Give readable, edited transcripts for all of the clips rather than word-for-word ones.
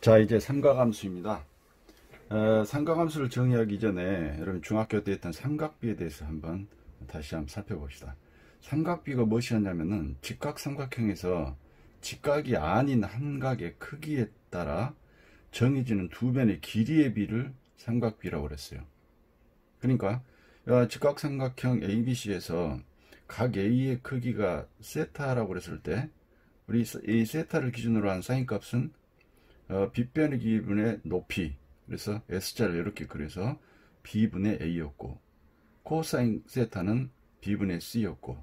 자, 이제 삼각함수입니다. 삼각함수를 정의하기 전에 여러분 중학교 때 했던 삼각비에 대해서 다시 한번 살펴봅시다. 삼각비가 무엇이었냐면은 직각삼각형에서 직각이 아닌 한 각의 크기에 따라 정해지는 두 변의 길이의 비를 삼각비라고 그랬어요. 그러니까 직각삼각형 ABC에서 각 A의 크기가 세타라고 그랬을 때 우리 이 세타를 기준으로 한 사인 값은 빗변의 기분의 높이, 그래서 S자를 이렇게 그려서 B분의 A였고, 코사인 세타는 B분의 C였고,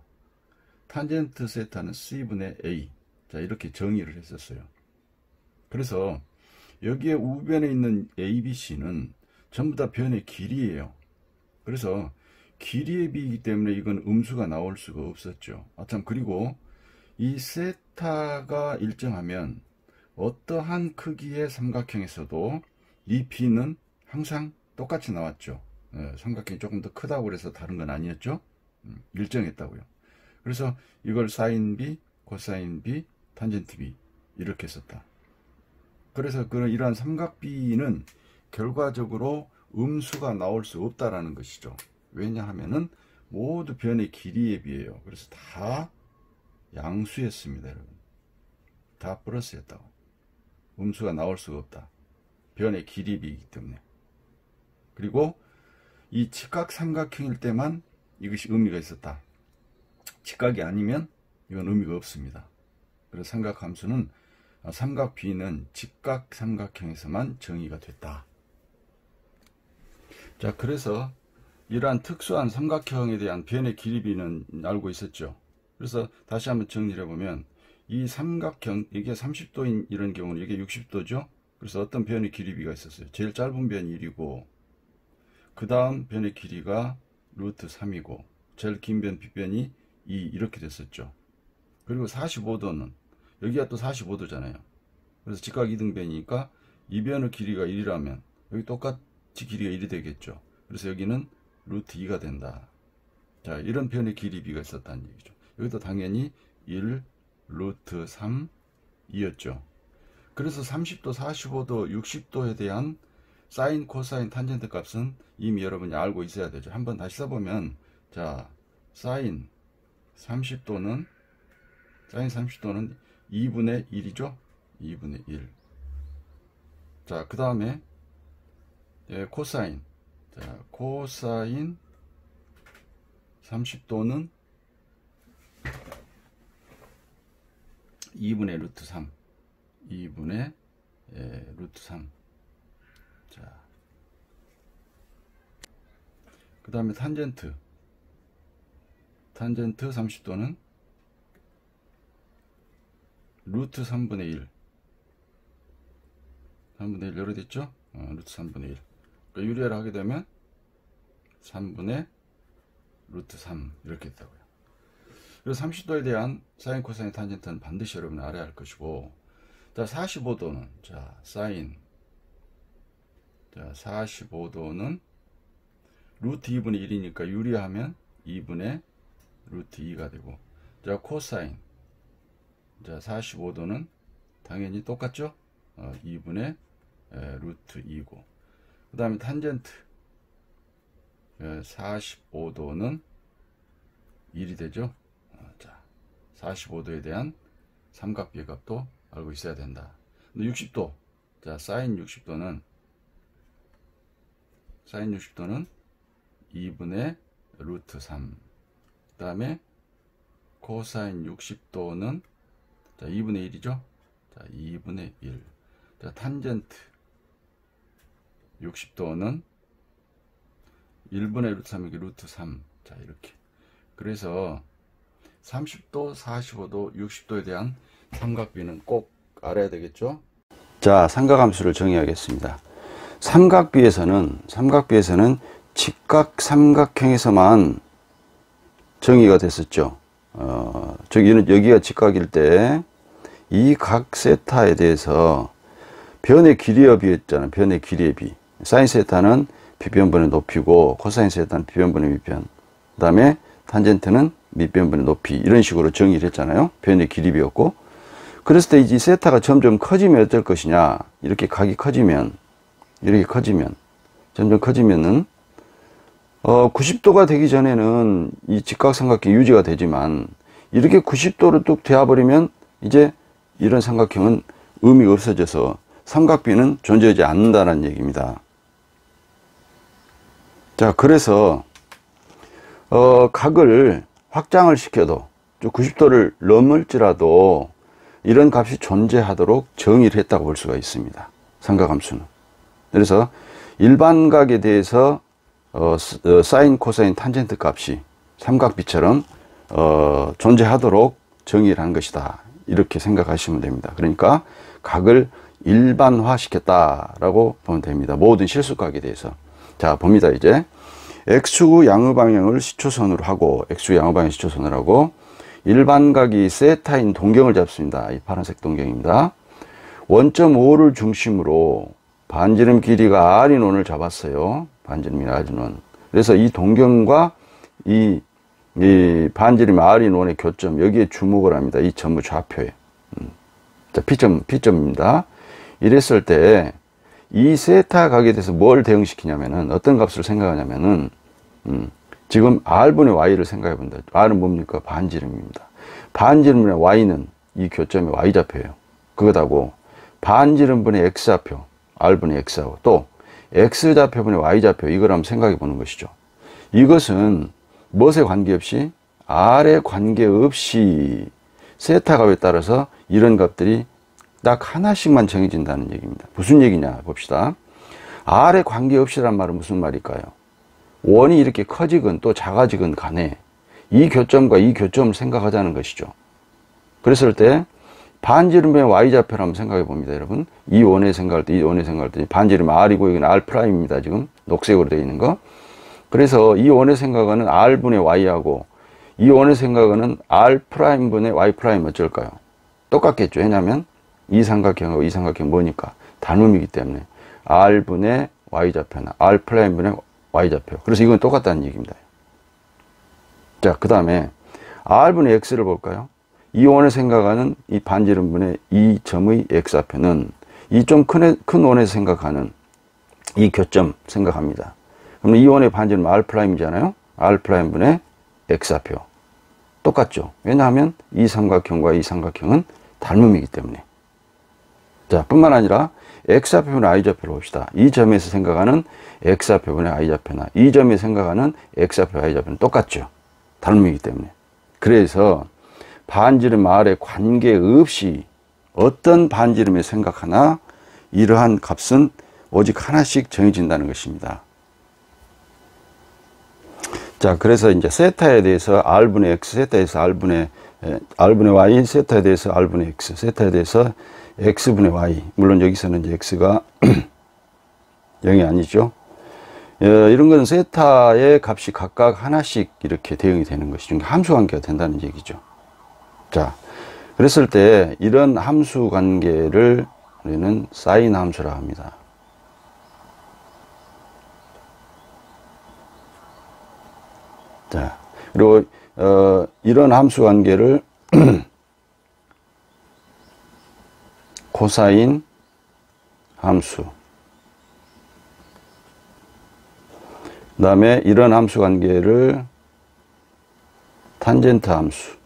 탄젠트 세타는 C분의 A. 자, 이렇게 정의를 했었어요. 그래서 여기에 우변에 있는 ABC는 전부 다 변의 길이에요. 그래서 길이의 비이기 때문에 이건 음수가 나올 수가 없었죠. 참, 그리고 이 세타가 일정하면 어떠한 크기의 삼각형에서도 이 B는 항상 똑같이 나왔죠. 삼각형이 조금 더 크다고 그래서 다른 건 아니었죠. 일정했다고요. 그래서 이걸 사인 B, 코사인 B, 탄젠트 B 이렇게 썼다. 그래서 이러한 삼각비는 결과적으로 음수가 나올 수 없다라는 것이죠. 왜냐하면은 모두 변의 길이에 비해요. 그래서 다 양수였습니다, 여러분. 다 플러스였다고. 음수가 나올 수가 없다. 변의 길이 비이기 때문에. 그리고 이 직각삼각형일 때만 이것이 의미가 있었다. 직각이 아니면 이건 의미가 없습니다. 그래서 삼각함수는 삼각비는 직각삼각형에서만 정의가 됐다. 자, 그래서 이러한 특수한 삼각형에 대한 변의 길이비는 알고 있었죠. 그래서 다시 한번 정리를 해보면 이 삼각형, 이게 30도인 이런 경우는 이게 60도죠. 그래서 어떤 변의 길이비가 있었어요. 제일 짧은 변이 1이고 그 다음 변의 길이가 루트 3이고 제일 긴 변 빗변이 2 이렇게 됐었죠. 그리고 45도는 여기가 또 45도잖아요. 그래서 직각 이등변이니까 이 변의 길이가 1이라면 여기 똑같이 길이가 1이 되겠죠. 그래서 여기는 루트 2가 된다. 자, 이런 변의 길이비가 있었다는 얘기죠. 여기도 당연히 1 루트 3 2였죠. 그래서 30도, 45도, 60도에 대한 사인, 코사인, 탄젠트 값은 이미 여러분이 알고 있어야 되죠. 한번 다시 써보면, 자, 사인 30도는 2분의 1이죠. 2분의 1. 자, 그 다음에 코사인. 자, 코사인 30도는 2분의 루트 3. 2분의 루트 3. 자, 그 다음에 탄젠트 30도는 루트 3분의 1. 3분의 1 열어 됐죠? 루트 3분의 1. 그러니까 유리화를 하게 되면 3분의 루트 3 이렇게 됐다고요. 그래서 30도에 대한 사인, 코사인, 탄젠트는 반드시 여러분이 알아야 할 것이고, 자, 45도는, 자, 사인, 자, 45도는 루트 2분의 1이니까 유리하면 2분의 루트 2가 되고, 자, 코사인, 자, 45도는 당연히 똑같죠? 2분의 루트 2고, 그 다음에 탄젠트, 45도는 1이 되죠? 자, 45도에 대한 삼각비의 값도 알고 있어야 된다. 60도, 자, 사인 60도는 2분의 루트 3. 그 다음에 코사인 60도는 자, 2분의 1이죠? 자, 2분의 1. 자, 탄젠트 60도는 1분의 루트 3이기 루트 3. 자, 이렇게. 그래서 30도, 45도, 60도에 대한 삼각비는 꼭 알아야 되겠죠? 자, 삼각함수를 정의하겠습니다. 삼각비에서는 직각삼각형에서만 정의가 됐었죠. 여기가 직각일 때 이 각 세타에 대해서 변의 길이에 비했잖아요. 변의 길이에 비. 사인 세타는 빗변분의 높이고 코사인 세타는 빗변분의 밑변. 그 다음에 탄젠트는 밑변분의 높이. 이런 식으로 정의를 했잖아요. 변의 길이비였고, 그랬을 때 이 세타가 점점 커지면 어떨 것이냐. 이렇게 각이 커지면, 점점 커지면은, 90도가 되기 전에는 이 직각삼각형이 유지가 되지만, 이렇게 90도로 뚝 되어버리면, 이제 이런 삼각형은 의미가 없어져서 삼각비는 존재하지 않는다는 얘기입니다. 자, 그래서, 각을 확장을 시켜도, 90도를 넘을지라도, 이런 값이 존재하도록 정의를 했다고 볼 수가 있습니다. 삼각함수는. 그래서 일반각에 대해서 사인, 코사인, 탄젠트 값이 삼각비처럼 존재하도록 정의를 한 것이다. 이렇게 생각하시면 됩니다. 그러니까 각을 일반화시켰다라고 보면 됩니다. 모든 실수각에 대해서. 자, 봅니다. 이제 x축 양의 방향을 시초선으로 하고 x축 양의 방향 시초선으로 하고 일반각이 세타인 동경을 잡습니다. 이 파란색 동경입니다. 원점 5를 중심으로 반지름 길이가 r인 원을 잡았어요. 반지름이 r인 원. 그래서 이 동경과 이 반지름 r인 원의 교점, 여기에 주목을 합니다. 이 점의 좌표에. 자, P점입니다. 이랬을 때 이 세타 각에 대해서 뭘 대응시키냐면은 어떤 값을 생각하냐면은 지금 r분의 y를 생각해 본다. r은 뭡니까? 반지름입니다. 반지름분의 y는 이 교점의 y좌표예요. 그것하고 반지름분의 x좌표, r분의 x하고 또 x좌표분의 y좌표, 이걸 한번 생각해 보는 것이죠. 이것은 무엇에 관계없이, r에 관계없이 세타 값에 따라서 이런 값들이 딱 하나씩만 정해진다는 얘기입니다. 무슨 얘기냐 봅시다. r에 관계없이란 말은 무슨 말일까요? 원이 이렇게 커지건 또 작아지건 간에 이 교점과 이 교점을 생각하자는 것이죠. 그랬을 때 반지름의 y좌표를 한번 생각해 봅니다. 여러분, 이 원에 생각할 때 반지름 r이고 이건 r'입니다. 지금 녹색으로 되어 있는 거. 그래서 이 원의 생각하는 r분의 y하고 이 원의 생각하는 r'분의 y' 어쩔까요? 똑같겠죠. 왜냐하면 이 삼각형하고 이 삼각형 뭐니까 닮음이기 때문에 r분의 y좌표나 r'분의 y좌표. 그래서 이건 똑같다는 얘기입니다. 자, 그 다음에 r분의 x를 볼까요? 이 원에 생각하는 이 반지름분의 이 점의 x좌표는 이 좀 큰 원에서 생각하는 이 교점 생각합니다. 그럼 이 원의 반지름 r'이잖아요. r'분의 x좌표. 똑같죠. 왜냐하면 이 삼각형과 이 삼각형은 닮음이기 때문에. 자, 뿐만 아니라 x좌표분의 y좌표를 봅시다. 이 점에서 생각하는 x좌표분의 y좌표나 이 점에 생각하는 x좌표 y좌표는 똑같죠. 닮음이기 때문에. 그래서 반지름 r에 관계없이 어떤 반지름에 생각하나 이러한 값은 오직 하나씩 정해진다는 것입니다. 자, 그래서 이제 세타에 대해서 r분의 x, 세타에 대해서 r분의 y, 세타에 대해서 r분의 x, 세타에 대해서 x분의 y. 물론 여기서는 이제 x가 0이 아니죠. 이런 건 세타의 값이 각각 하나씩 이렇게 대응이 되는 것이죠. 함수 관계가 된다는 얘기죠. 자, 그랬을 때 이런 함수 관계를 우리는 사인 함수라 합니다. 자, 그리고 이런 함수 관계를 코사인 함수, 그 다음에 이런 함수 관계를 탄젠트 함수,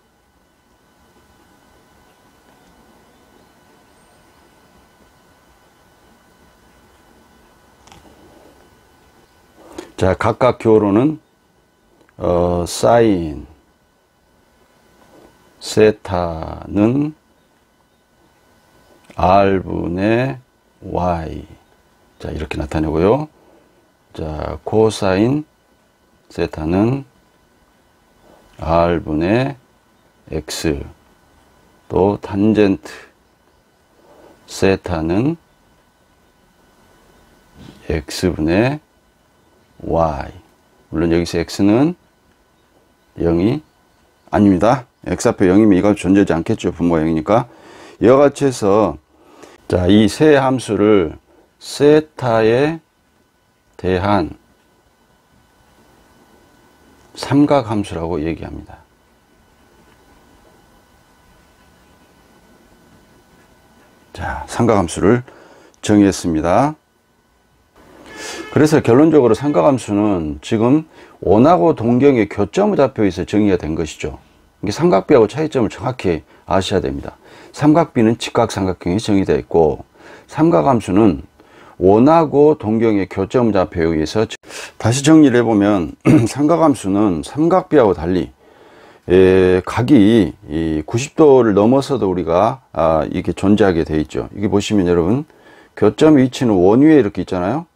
자, 각각 교로는 사인 세타는 r분의 y. 자, 이렇게 나타내고요. 자, 코사인 세타는 r분의 x. 또 탄젠트 세타는 x분의 y. 물론 여기서 x는 0이 아닙니다. x좌표 0이면 이거 존재하지 않겠죠. 분모가 0이니까. 이와 같이 해서 자, 이 세 함수를 세타에 대한 삼각함수라고 얘기합니다. 자, 삼각함수를 정의했습니다. 그래서 결론적으로 삼각함수는 지금 원하고 동경의 교점의 좌표에서 정의가 된 것이죠. 이게 삼각비하고 차이점을 정확히 아셔야 됩니다. 삼각비는 직각삼각형이 정의되어 있고, 삼각함수는 원하고 동경의 교점 좌표에 의해서. 다시 정리를 해보면 삼각함수는 삼각비하고 달리 각이 90도를 넘어서도 우리가 이게 존재하게 되어 있죠. 이게 보시면 여러분, 교점 위치는 원 위에 이렇게 있잖아요.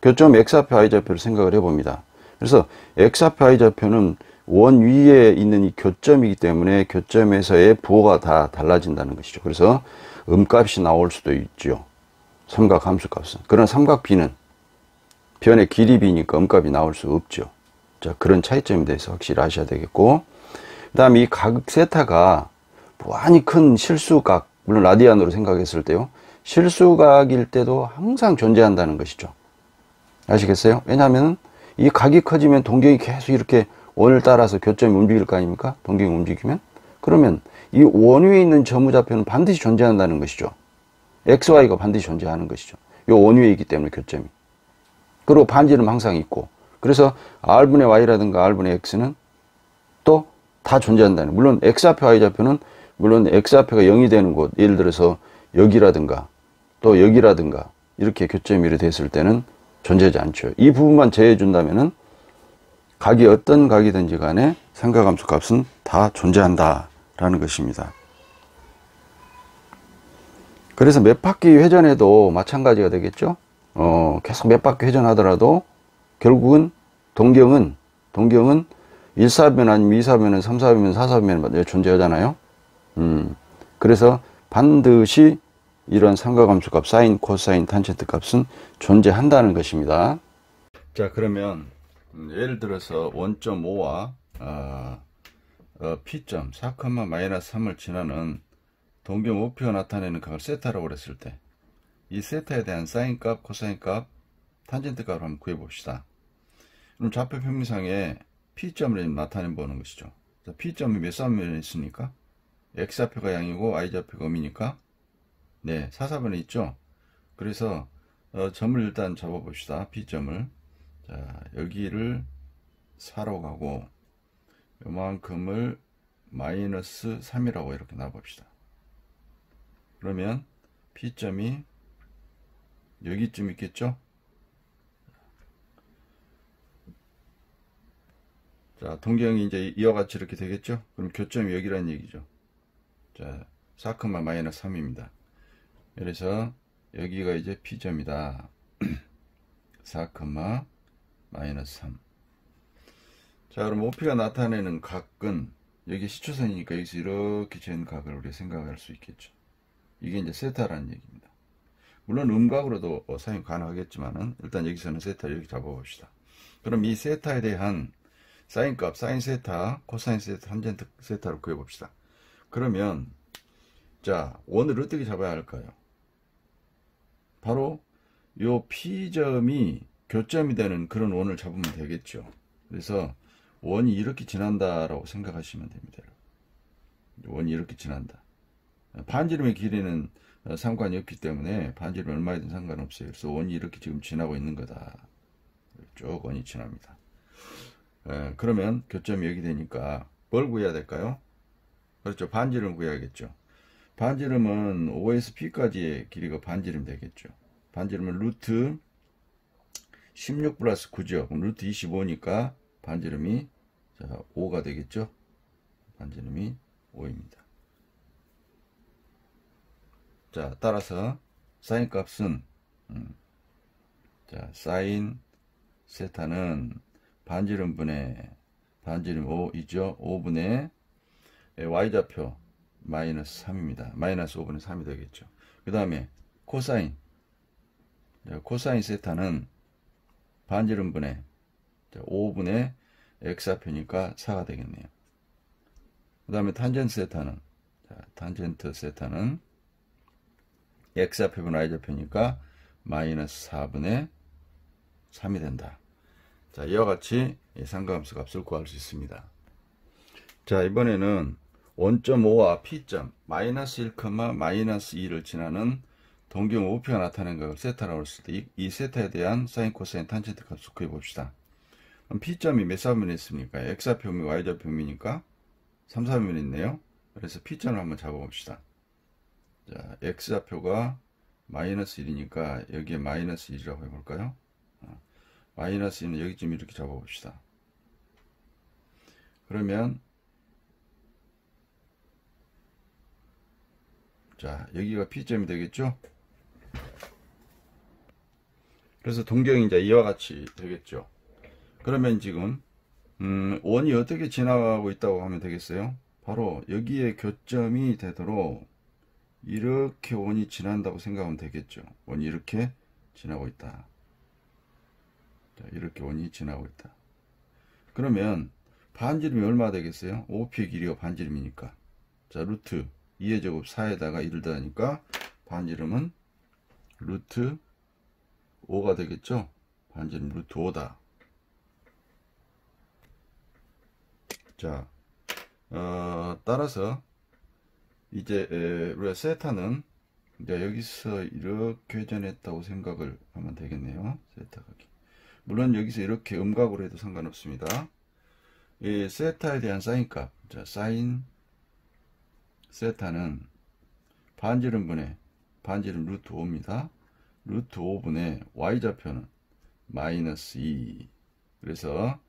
교점 x좌표 y좌표를 생각을 해봅니다. 그래서 x좌표 y좌표는 원 위에 있는 이 교점이기 때문에 교점에서의 부호가 다 달라진다는 것이죠. 그래서 음값이 나올 수도 있죠. 삼각함수 값은. 그러나 삼각비는 변의 길이 비니까 음값이 나올 수 없죠. 자, 그런 차이점에 대해서 확실히 아셔야 되겠고, 그 다음에 이 각 세타가 무한히 큰 실수각, 물론 라디안으로 생각했을 때요, 실수각일 때도 항상 존재한다는 것이죠. 아시겠어요? 왜냐하면 이 각이 커지면 동경이 계속 이렇게 원을 따라서 교점이 움직일 거 아닙니까? 동경이 움직이면? 그러면 이 원 위에 있는 점우좌표는 반드시 존재한다는 것이죠. XY가 반드시 존재하는 것이죠. 이 원 위에 있기 때문에 교점이. 그리고 반지름 항상 있고, 그래서 R분의 Y라든가 R분의 X는 또 다 존재한다는. 물론 X좌표 Y좌표는 물론 X좌표가 0이 되는 곳, 예를 들어서 여기라든가 또 여기라든가 이렇게 교점이 됐을 때는 존재하지 않죠. 이 부분만 제외해 준다면은 각이 어떤 각이든지 간에 삼각함수 값은 다 존재한다라는 것입니다. 그래서 몇 바퀴 회전해도 마찬가지가 되겠죠. 계속 몇 바퀴 회전하더라도 결국은 동경은 1사변 아니면 2사변은 3사변 4사변 존재하잖아요. 그래서 반드시 이런 삼각함수 값, 사인, 코사인, 탄젠트 값은 존재한다는 것입니다. 자, 그러면 예를 들어서 원점 5와 P점 4,-3을 지나는 동경 OP가 나타내는 각을 세타라고 그랬을 때, 이 세타에 대한 사인 값, 코사인 값, 탄젠트 값을 한번 구해 봅시다. 그럼 좌표 평면상에 P점을 나타내 보는 것이죠. 자, P점이 몇 사변에 있습니까? X좌표가 양이고 Y좌표가 음이니까 네, 4사변에 있죠. 그래서 점을 일단 잡아 봅시다. P점을. 자, 여기를 4로 가고 요만큼을 마이너스 3이라고 이렇게 놔봅시다. 그러면 P점이 여기쯤 있겠죠. 자, 동경이 이제 이와 같이 이렇게 되겠죠. 그럼 교점이 여기라는 얘기죠. 자, 4,-3입니다. 그래서 여기가 이제 P점이다. 4,-3. 자, 그럼 OP가 나타내는 각은 여기 시초선이니까 여기서 이렇게 잰 각을 우리가 생각할 수 있겠죠. 이게 이제 세타라는 얘기입니다. 물론 음각으로도 사용 가능하겠지만은 일단 여기서는 세타를 이렇게 잡아봅시다. 그럼 이 세타에 대한 사인 값, 사인 세타, 코사인 세타, 탄젠트 세타를 구해봅시다. 그러면 자, 원을 어떻게 잡아야 할까요? 바로 요 P점이 교점이 되는 그런 원을 잡으면 되겠죠. 그래서 원이 이렇게 지난다라고 생각하시면 됩니다. 원이 이렇게 지난다. 반지름의 길이는 상관이 없기 때문에 반지름 얼마이든 상관없어요. 그래서 원이 이렇게 지금 지나고 있는 거다. 쭉 원이 지납니다. 그러면 교점이 여기 되니까 뭘 구해야 될까요? 그렇죠. 반지름 구해야겠죠. 반지름은 O에서 P까지의 길이가 반지름 되겠죠. 반지름은 루트 16 플러스 9죠. 그럼 루트 25니까 반지름이 5가 되겠죠. 반지름이 5입니다. 자, 따라서 사인 값은 자, 사인 세타는 반지름분의 반지름 5이죠. 5분의 y좌표 마이너스 3입니다. 마이너스 5분의 3이 되겠죠. 그 다음에 코사인. 자, 코사인 세타는 반지름분의 5분의 x좌표니까 4가 되겠네요. 그 다음에 탄젠트 세타는 탄젠트 세타는 x좌표분 y좌표니까 마이너스 4분의 3이 된다. 자, 이와 같이 삼각함수 값을 구할 수 있습니다. 자, 이번에는 원점오와 P점 마이너스 1, 마이너스 2를 지나는 동경 OP가 나타낸 것을 세타라고 했을 때 이 세타에 대한 사인, 코사인, 탄젠트 값을 구해봅시다. 그럼 P점이 몇 사분면에 있습니까? X좌표 미 Y좌표 미니까 3, 4분면에 있네요. 그래서 P점을 한번 잡아봅시다. 자, X좌표가 마이너스 1이니까 여기에 마이너스 1이라고 해볼까요? 마이너스 1은 여기쯤 이렇게 잡아봅시다. 그러면 자, 여기가 P점이 되겠죠? 그래서 동경이 이제 이와 같이 되겠죠. 그러면 지금 원이 어떻게 지나가고 있다고 하면 되겠어요? 바로 여기에 교점이 되도록 이렇게 원이 지난다고 생각하면 되겠죠. 원이 이렇게 지나고 있다. 자, 이렇게 원이 지나고 있다. 그러면 반지름이 얼마 되겠어요? OP의 길이가 반지름이니까. 자, 루트 2의 제곱 4에다가 1을 더하니까 반지름은 루트 5가 되겠죠? 반지름 루트 5다. 자, 따라서 이제 우리가 세타는 이제 여기서 이렇게 회전했다고 생각을 하면 되겠네요. 세타가. 물론 여기서 이렇게 음각으로 해도 상관없습니다. 이 세타에 대한 사인값. 자, 사인 세타는 반지름분의 반지름 루트 5입니다. 루트 5분의 y좌표는 마이너스 2. 그래서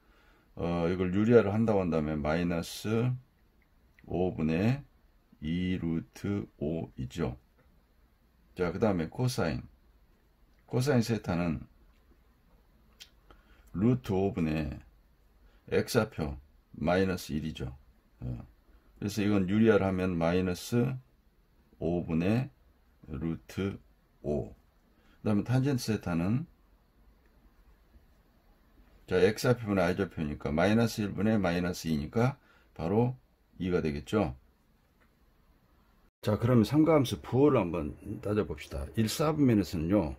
이걸 유리화를 한다고 한다면 마이너스 5분의 2 루트 5이죠. 자, 그 다음에 코사인 세타는 루트 5분의 x좌표 마이너스 1이죠. 그래서 이건 유리화를 하면 마이너스 5분의 루트 5. 그 다음에 탄젠트 세타는 자, x좌표분의 y좌표니까 마이너스 1분의 마이너스 2니까 바로 2가 되겠죠. 자, 그러면 삼가함수 부호를 한번 따져봅시다. 1, 4분면에서는요,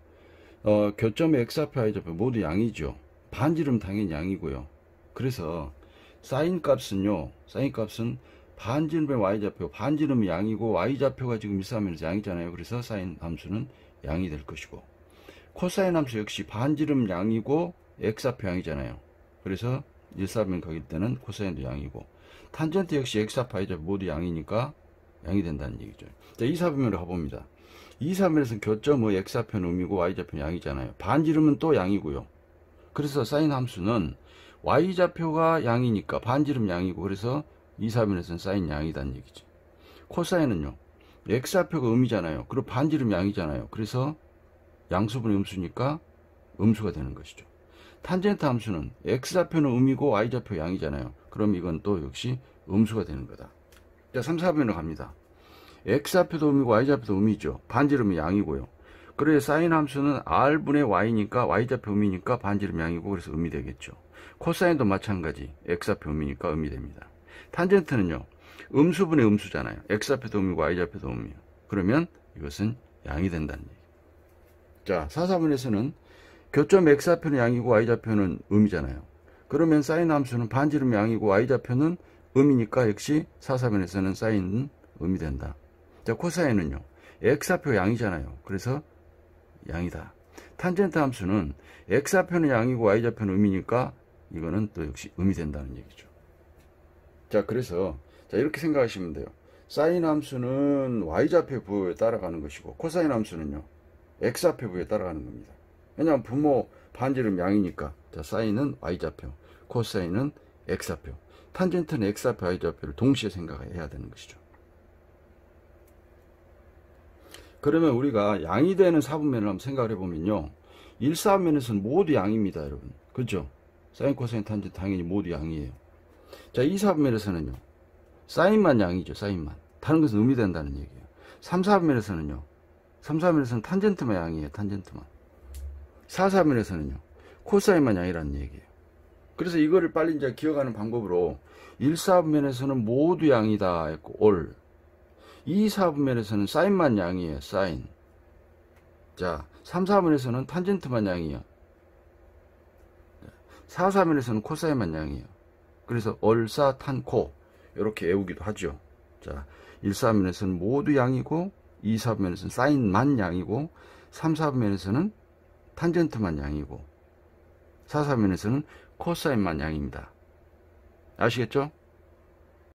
교점의 x좌표, y좌표 모두 양이죠. 반지름 당연히 양이고요. 그래서 사인 값은 반지름의 y좌표, 반지름이 양이고 y좌표가 지금 1, 4분면에서 양이잖아요. 그래서 사인 함수는 양이 될 것이고, 코사인 함수 역시 반지름 양이고 x좌표 양이잖아요. 그래서 1, 4분면 가길 때는 코사인도 양이고, 탄젠트 역시 x좌표, y좌표 모두 양이니까 양이 된다는 얘기죠. 자, 2, 4분면으로 가봅니다. 2, 4분면에서는 교점의 x좌표는 음이고 y좌표는 양이잖아요. 반지름은 또 양이고요. 그래서 사인 함수는 y좌표가 양이니까 반지름 양이고, 그래서 2, 4분면에서는 사인 양이다는 얘기죠. 코사인은요, x좌표가 음이잖아요. 그리고 반지름 양이잖아요. 그래서 양수분의 음수니까 음수가 되는 것이죠. 탄젠트 함수는 x좌표는 음이고 y좌표 양이잖아요. 그럼 이건 또 역시 음수가 되는 거다. 자, 3, 4분면으로 갑니다. x좌표도 음이고 y좌표도 음이죠. 반지름이 양이고요. 그래서 사인 함수는 r분의 y니까 y좌표 음이니까 반지름 양이고, 그래서 음이 되겠죠. 코사인도 마찬가지. x좌표 음이니까 음이 됩니다. 탄젠트는요, 음수분의 음수잖아요. x좌표도 음이고 y좌표도 음이에요. 그러면 이것은 양이 된다는 얘기예요. 자, 4, 4분에서는 교점 x좌표는 양이고 y좌표는 음이잖아요. 그러면 사인 함수는 반지름 양이고 y좌표는 음이니까 역시 4, 4분에서는 사인은 음이 된다. 자, 코사인은요, x좌표 양이잖아요. 그래서 양이다. 탄젠트 함수는 x좌표는 양이고 y좌표는 음이니까 이거는 또 역시 음이 된다는 얘기죠. 자, 그래서 이렇게 생각하시면 돼요. 사인 함수는 y좌표 부호에 따라가는 것이고, 코사인 함수는요, x좌표 부호에 따라가는 겁니다. 왜냐하면 분모 반지름 양이니까. 자, 사인은 y좌표, 코사인은 x좌표, 탄젠트는 x좌표, y좌표를 동시에 생각해야 되는 것이죠. 그러면 우리가 양이 되는 4분면을 한번 생각을 해보면요, 1, 4분면에서는 모두 양입니다, 여러분. 그죠? 사인, 코사인, 탄젠트 당연히 모두 양이에요. 자, 2, 4분면에서는요, 사인만 양이죠, 사인만. 다른 것은 음이 된다는 얘기예요. 3, 4분면에서는요, 3, 4분면에서는 탄젠트만 양이에요, 탄젠트만. 4, 4분면에서는요, 코사인만 양이라는 얘기예요. 그래서 이거를 빨리 이제 기억하는 방법으로 1, 4분면에서는 모두 양이다 했고, 올. 2, 4분면에서는 사인만 양이에요, 사인. 자, 3, 4분에서는 탄젠트만 양이에요. 4, 4분에서는 코사인만 양이에요. 그래서 얼, 사, 탄, 코 이렇게 외우기도 하죠. 자, 1, 4면에서는 모두 양이고 2, 4면에서는 사인만 양이고 3, 4면에서는 탄젠트만 양이고 4, 4면에서는 코사인만 양입니다. 아시겠죠?